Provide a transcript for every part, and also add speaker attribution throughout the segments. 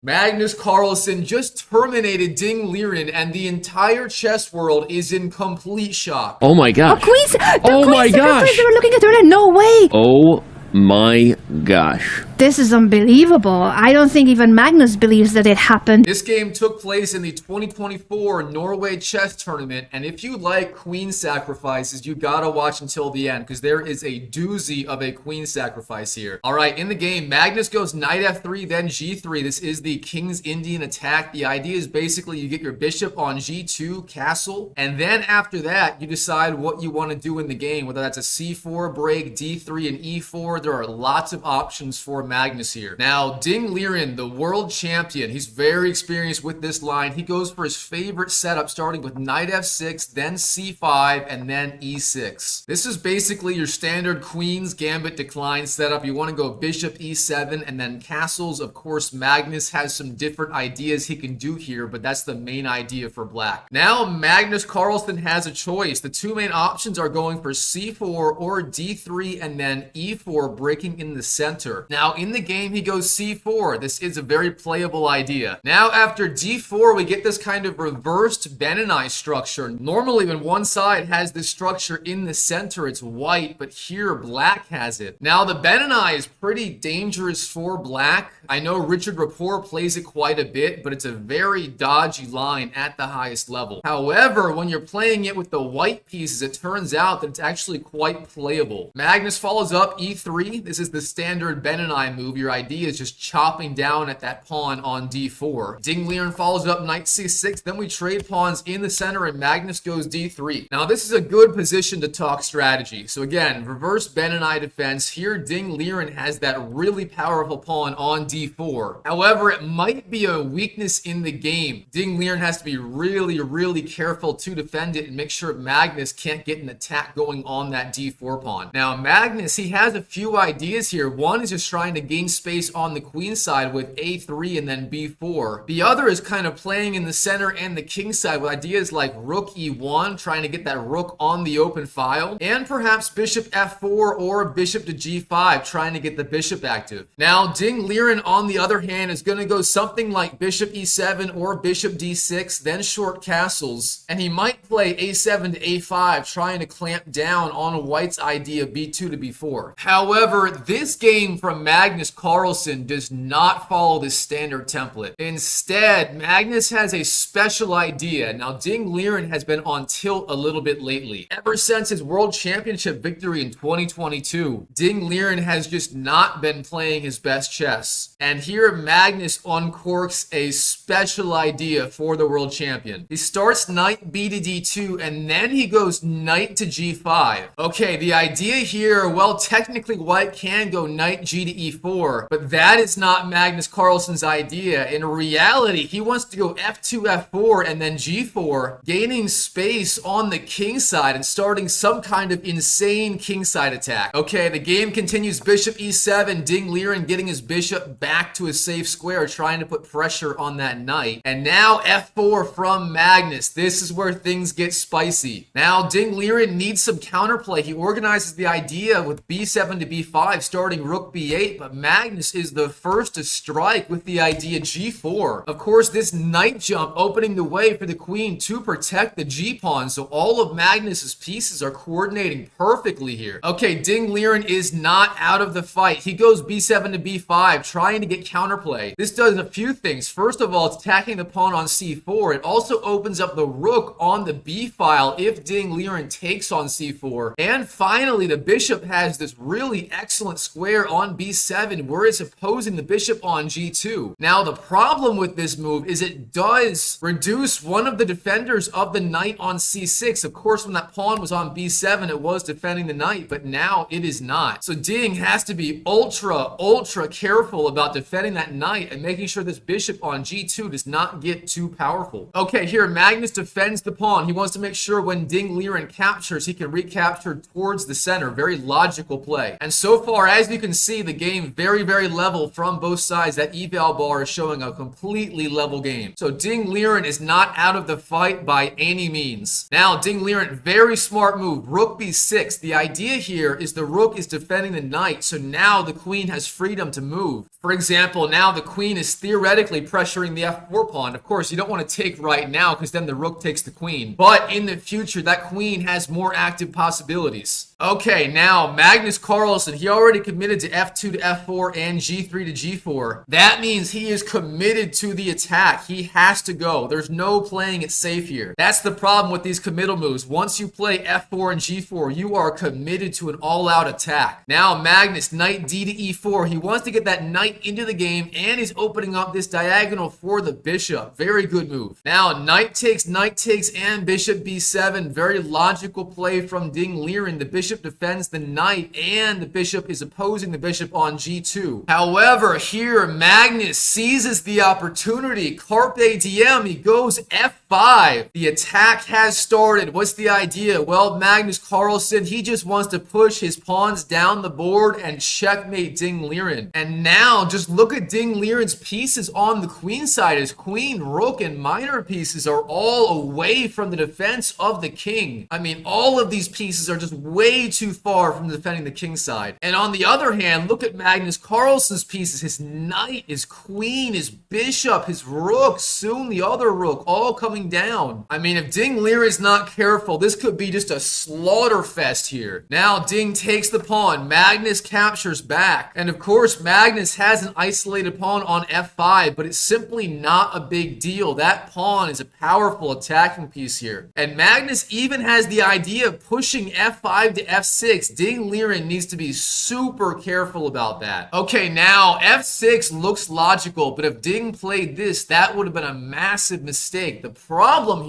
Speaker 1: Magnus Carlsen just terminated Ding Liren, and the entire chess world is in complete shock.
Speaker 2: Oh my gosh.
Speaker 3: The
Speaker 2: Oh
Speaker 3: queen
Speaker 2: my
Speaker 3: sacrifice,
Speaker 2: gosh.
Speaker 3: they were looking at her, no way.
Speaker 2: Oh my gosh.
Speaker 3: This is unbelievable. I don't think even Magnus believes that it happened.
Speaker 1: This game took place in the 2024 Norway Chess tournament, and if you like queen sacrifices, you gotta watch until the end, because there is a doozy of a queen sacrifice here. Alright, in the game, Magnus goes knight f3, then g3. This is the King's Indian attack. The idea is basically you get your bishop on g2, castle, and then after that, you decide what you want to do in the game, whether that's a c4 break, d3, and e4. There are lots of options for Magnus here. Now, Ding Liren, the world champion, he's very experienced with this line. He goes for his favorite setup, starting with knight f6, then c5, and then e6. This is basically your standard queen's gambit decline setup. You want to go bishop e7 and then castles. Of course, Magnus has some different ideas he can do here, but that's the main idea for black. Now, Magnus Carlsen has a choice. The two main options are going for c4 or d3 and then e4, breaking in the center. Now, in the game, he goes c4. This is a very playable idea. Now, after d4, we get this kind of reversed Benini structure. Normally, when one side has this structure in the center, it's white, but here, black has it. Now, the Benini is pretty dangerous for black. I know Richard Rapport plays it quite a bit, but it's a very dodgy line at the highest level. However, when you're playing it with the white pieces, it turns out that it's actually quite playable. Magnus follows up e3. This is the standard Benini move. Your idea is just chopping down at that pawn on d4. Ding Liren follows up knight c6. Then we trade pawns in the center and Magnus goes d3. Now, this is a good position to talk strategy. So again, reverse Benini defense. Here, Ding Liren has that really powerful pawn on d4. However, it might be a weakness in the game. Ding Liren has to be really careful to defend it and make sure Magnus can't get an attack going on that d4 pawn. Now, Magnus, he has a few ideas here. One is just trying to gain space on the queen side with a3 and then b4. The other is kind of playing in the center and the king side with ideas like rook e1, trying to get that rook on the open file, and perhaps bishop f4 or bishop to g5, trying to get the bishop active. Now, Ding Liren, on the other hand, is going to go something like bishop e7 or bishop d6, then short castles, and he might play a7 to a5, trying to clamp down on white's idea b2 to b4. However, this game from Magnus Carlsen does not follow this standard template. Instead, Magnus has a special idea. Now, Ding Liren has been on tilt a little bit lately. Ever since his world championship victory in 2022, Ding Liren has just not been playing his best chess. And here, Magnus uncorks a special idea for the world champion. He starts knight b to d2, and then he goes knight to g5. Okay, the idea here, well, technically white can go knight g to e4, but that is not Magnus Carlsen's idea. In reality, he wants to go f2, f4, and then g4, gaining space on the king side and starting some kind of insane kingside attack. Okay, the game continues. Bishop e7, Ding Liren getting his bishop back to his safe square, trying to put pressure on that knight. And now f4 from Magnus. This is where things get spicy. Now, Ding Liren needs some counterplay. He organizes the idea with b7 to b5, starting rook b8, but Magnus is the first to strike with the idea g4. Of course, this knight jump opening the way for the queen to protect the g-pawn, so all of Magnus's pieces are coordinating perfectly here. Okay, Ding Liren is not out of the fight. He goes b7 to b5, trying to get counterplay. This does a few things. First of all, it's attacking the pawn on c4. It also opens up the rook on the b file if Ding Liren takes on c4. And finally, the bishop has this really excellent square on b7 where it's opposing the bishop on g2. Now, the problem with this move is it does reduce one of the defenders of the knight on c6. Of course, when that pawn was on b7, it was defending the knight, but now it is not. So Ding has to be ultra careful about defending that knight and making sure this bishop on g2 does not get too powerful. Okay, here Magnus defends the pawn. He wants to make sure when Ding Liren captures, he can recapture towards the center. Very logical play. And so far, as you can see, the game game very, very level from both sides. That eval bar is showing a completely level game. So Ding Liren is not out of the fight by any means. Now, Ding Liren, very smart move. Rook b6. The idea here is the rook is defending the knight, so now the queen has freedom to move. For example, now the queen is theoretically pressuring the f4 pawn. Of course, you don't want to take right now because then the rook takes the queen. But in the future, that queen has more active possibilities. Okay, now Magnus Carlsen, he already committed to f2 to f4 and g3 to g4. That means he is committed to the attack. He has to go. There's no playing it safe here. That's the problem with these committal moves. Once you play f4 and g4, you are committed to an all-out attack. Now Magnus, knight d to e4. He wants to get that knight into the game, and he's opening up this diagonal for the bishop. Very good move. Now knight takes, and bishop b7. Very logical play from Ding Liren. The bishop defends the knight, and the bishop is opposing the bishop on g2. However, here Magnus seizes the opportunity. Carpe diem. He goes f5. The attack has started. What's the idea? Well, Magnus Carlsen, he just wants to push his pawns down the board and checkmate Ding Liren. And now just look at Ding Liren's pieces on the queen side. His queen, rook, and minor pieces are all away from the defense of the king. I mean, all of these pieces are just way too far from defending the king side. And on the other hand, look at Magnus Carlsen's pieces. His knight, his queen, his bishop, his rook, soon the other rook, all coming down. I mean, if Ding Liren is not careful, this could be just a slaughter fest here. Now Ding takes the pawn. Magnus captures back. And of course, Magnus has an isolated pawn on f5, but it's simply not a big deal. That pawn is a powerful attacking piece here. And Magnus even has the idea of pushing f5 to f6. Ding Liren needs to be super careful about that. Okay, now f6 looks logical, but if Ding played this, that would have been a massive mistake. The problem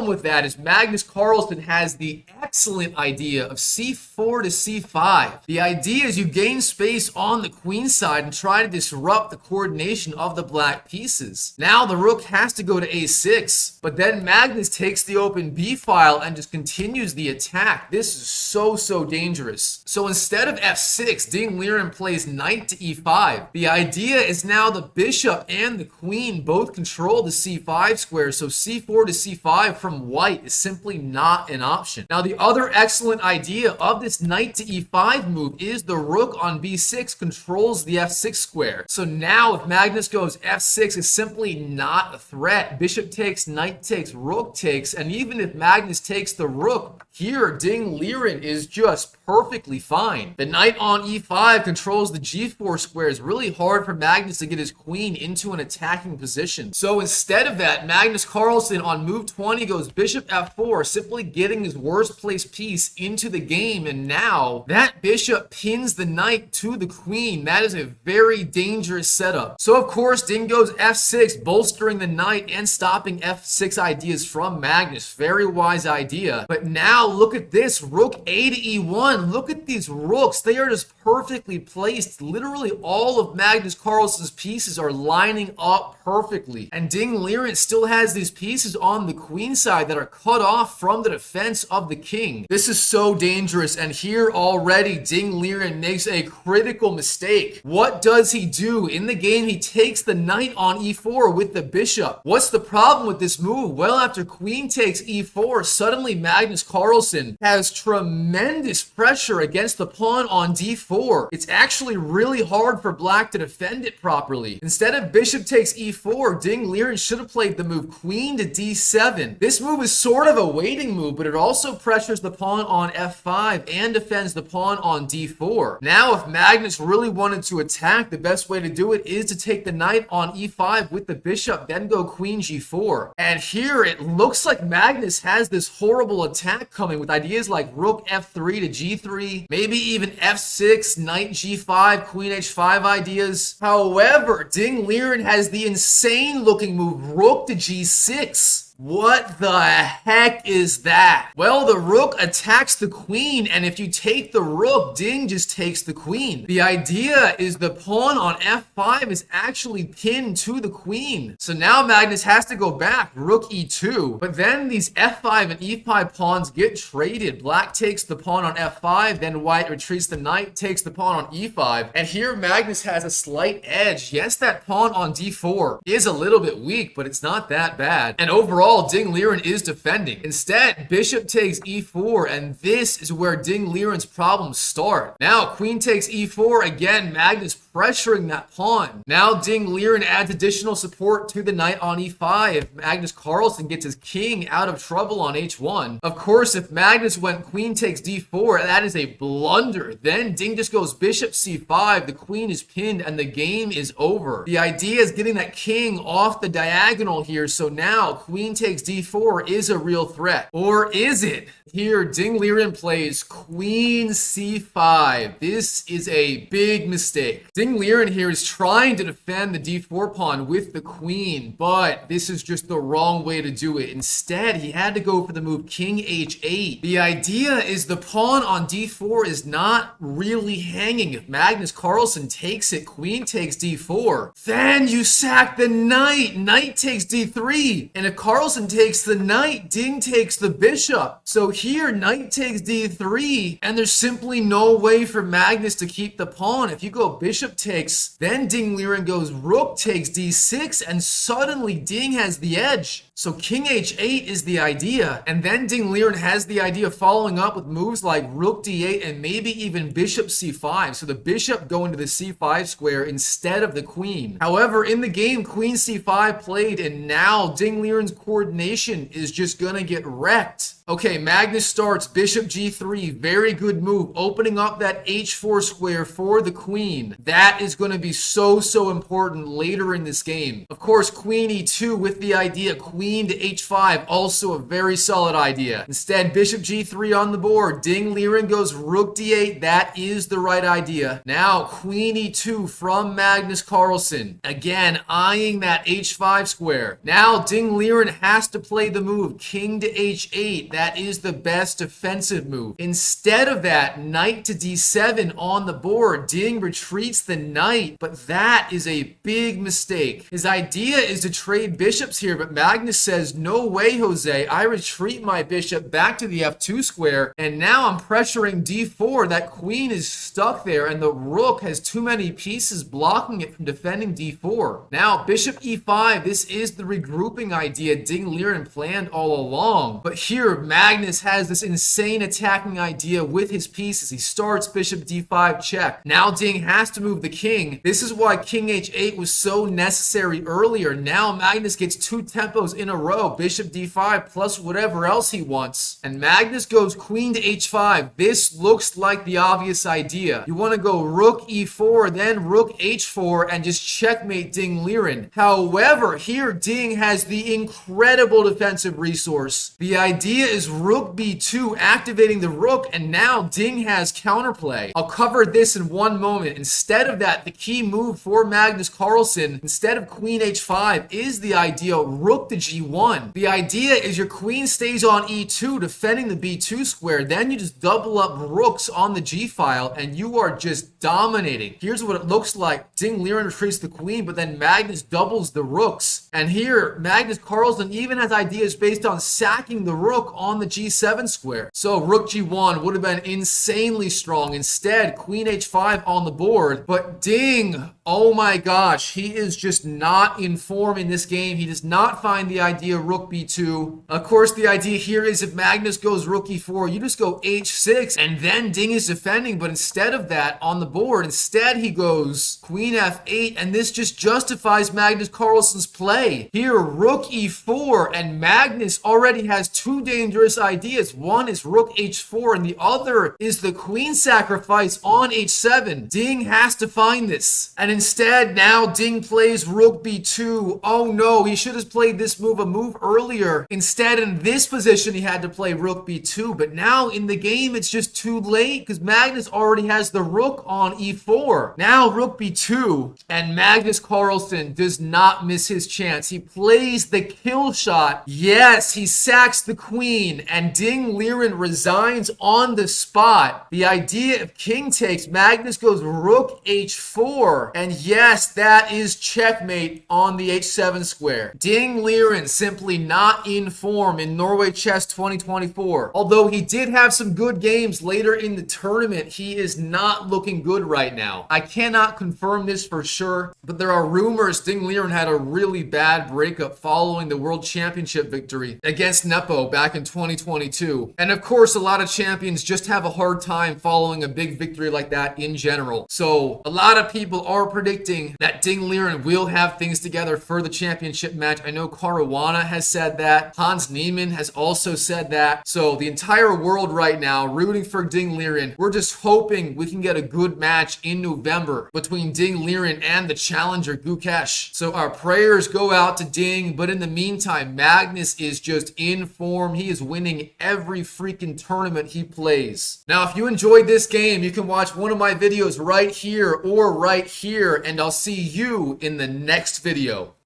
Speaker 1: with that is Magnus Carlsen has the excellent idea of c4 to c5. The idea is you gain space on the queen side and try to disrupt the coordination of the black pieces. Now the rook has to go to a6, but then Magnus takes the open b file and just continues the attack. This is so dangerous. So instead of f6, Ding Liren plays knight to e5. The idea is now the bishop and the queen both control the c5 square, so c4 to c5 from white is simply not an option. Now the other excellent idea of this knight to e5 move is the rook on b6 controls the f6 square. So now if Magnus goes f6, is simply not a threat. Bishop takes, knight takes, rook takes, and even if Magnus takes the rook, here Ding Liren is just perfectly fine. The knight on e5 controls the g4 square. It's really hard for Magnus to get his queen into an attacking position. So instead of that, Magnus Carlsen on move 20 goes bishop f4, simply getting his worst placed piece into the game, and now that bishop pins the knight to the queen. That is a very dangerous setup. So of course Ding goes f6, bolstering the knight and stopping f6 ideas from Magnus. Very wise idea. But now look at this, rook a to e1. Look at these rooks. They are just perfectly placed. Literally all of Magnus Carlsen's pieces are lining up perfectly. And Ding Liren still has these pieces on the queen side that are cut off from the defense of the king. This is so dangerous, and here already Ding Liren makes a critical mistake. What does he do? In the game, he takes the knight on e4 with the bishop. What's the problem with this move? Well, after queen takes e4, suddenly Magnus Carlsen has tremendous pressure against the pawn on d4. It's actually really hard for black to defend it properly. Instead of bishop takes e4, Ding Liren should have played the move queen to d7. This move is sort of a waiting move, but it also pressures the pawn on f5 and defends the pawn on d4. Now, if Magnus really wanted to attack, the best way to do it is to take the knight on e5 with the bishop, then go queen g4. And here it looks like Magnus has this horrible attack coming with ideas like rook f3 to g3, maybe even f6, knight g5, queen h5 ideas. However, Ding Liren has the insane looking move rook to g6. What the heck is that? Well, the rook attacks the queen, and if you take the rook, Ding just takes the queen. The idea is the pawn on f5 is actually pinned to the queen. So now Magnus has to go back, rook e2. But then these f5 and e5 pawns get traded. Black takes the pawn on f5, then white retreats the knight, takes the pawn on e5. And here Magnus has a slight edge. Yes, that pawn on d4 is a little bit weak, but it's not that bad. And overall, Ding Liren is defending. Instead, bishop takes e4, and this is where Ding Liren's problems start. Now, queen takes e4, again, Magnus pressuring that pawn. Now, Ding Liren adds additional support to the knight on e5. Magnus Carlsen gets his king out of trouble on h1. Of course, if Magnus went queen takes d4, that is a blunder. Then Ding just goes bishop c5, the queen is pinned, and the game is over. The idea is getting that king off the diagonal here, so now queen takes d4 is a real threat. Or is it? Here, Ding Liren plays queen c5. This is a big mistake. Ding Liren here is trying to defend the d4 pawn with the queen, but this is just the wrong way to do it. Instead, he had to go for the move king h8. The idea is the pawn on d4 is not really hanging. If Magnus Carlsen takes it, queen takes d4. Then you sack the knight. Knight takes d3. And if Carlsen takes the knight, Ding takes the bishop. So here, knight takes d3, and there's simply no way for Magnus to keep the pawn. If you go bishop takes, then Ding Liren goes rook takes d6, and suddenly Ding has the edge. So king h8 is the idea, and then Ding Liren has the idea following up with moves like rook d8 and maybe even bishop c5. So the bishop going to the c5 square instead of the queen. However, in the game, queen c5 played, and now Ding Liren's coordination is just gonna get wrecked. Okay, Magnus starts bishop g3, very good move, opening up that h4 square for the queen. That is going to be so important later in this game. Of course, queen e2 with the idea queen to h5, also a very solid idea. Instead, bishop g3 on the board. Ding Liren goes rook d8, that is the right idea. Now, queen e2 from Magnus Carlsen. Again, eyeing that h5 square. Now, Ding Liren has to play the move king to h8. That is the best defensive move. Instead of that, knight to d7 on the board. Ding retreats the knight, but that is a big mistake. His idea is to trade bishops here, but Magnus says, no way, Jose. I retreat my bishop back to the f2 square, and now I'm pressuring d4. That queen is stuck there, and the rook has too many pieces blocking it from defending d4. Now, bishop e5, this is the regrouping idea Ding Liren planned all along, but here, Magnus has this insane attacking idea with his pieces. He starts bishop d5 check. Now Ding has to move the king. This is why king h8 was so necessary earlier. Now Magnus gets two tempos in a row, bishop d5 plus whatever else he wants. And Magnus goes queen to h5. This looks like the obvious idea. You want to go rook e4, then rook h4, and just checkmate Ding Liren. However, here Ding has the incredible defensive resource. The idea is rook b2, activating the rook, and now Ding has counterplay. I'll cover this in one moment. Instead of that, the key move for Magnus Carlsen, instead of queen h5, is the idea rook to g1. The idea is your queen stays on e2, defending the b2 square, then you just double up rooks on the g file, and you are just dominating. Here's what it looks like. Ding Liren retreats the queen, but then Magnus doubles the rooks. And here, Magnus Carlsen even has ideas based on sacking the rook on the g7 square. So rook g1 would have been insanely strong. Instead, queen h5 on the board. But Ding, oh my gosh, he is just not in form in this game. He does not find the idea rook b2. Of course, the idea here is if Magnus goes rook e4, you just go h6, and then Ding is defending. But instead of that on the board, instead he goes queen f8, and this just justifies Magnus Carlsen's play. Here, rook e4, and Magnus already has two dangerous ideas. One is rook h4, and the other is the queen sacrifice on h7. Ding has to find this. And instead, now Ding plays rook b2. Oh no, he should have played this move a move earlier. Instead, in this position, he had to play rook b2. But now in the game, it's just too late because Magnus already has the rook on e4. Now rook b2, and Magnus Carlsen does not miss his chance. He plays the kill shot. Yes, he sacks the queen, and Ding Liren resigns on the spot. The idea of king takes, Magnus goes rook h4, and yes, that is checkmate on the h7 square. Ding Liren simply not in form in Norway Chess 2024. Although he did have some good games later in the tournament, he is not looking good right now. I cannot confirm this for sure, but there are rumors Ding Liren had a really bad breakup following the World Championship victory against Nepo back in 2022. And of course, a lot of champions just have a hard time following a big victory like that in general. So a lot of people are predicting that Ding Liren will have things together for the championship match. I know Caruana has said that. Hans Niemann has also said that. So the entire world right now rooting for Ding Liren. We're just hoping we can get a good match in November between Ding Liren and the challenger Gukesh. So our prayers go out to Ding, but in the meantime, Magnus is just in form. He is winning every freaking tournament he plays. Now, if you enjoyed this game, you can watch one of my videos right here or right here, and I'll see you in the next video.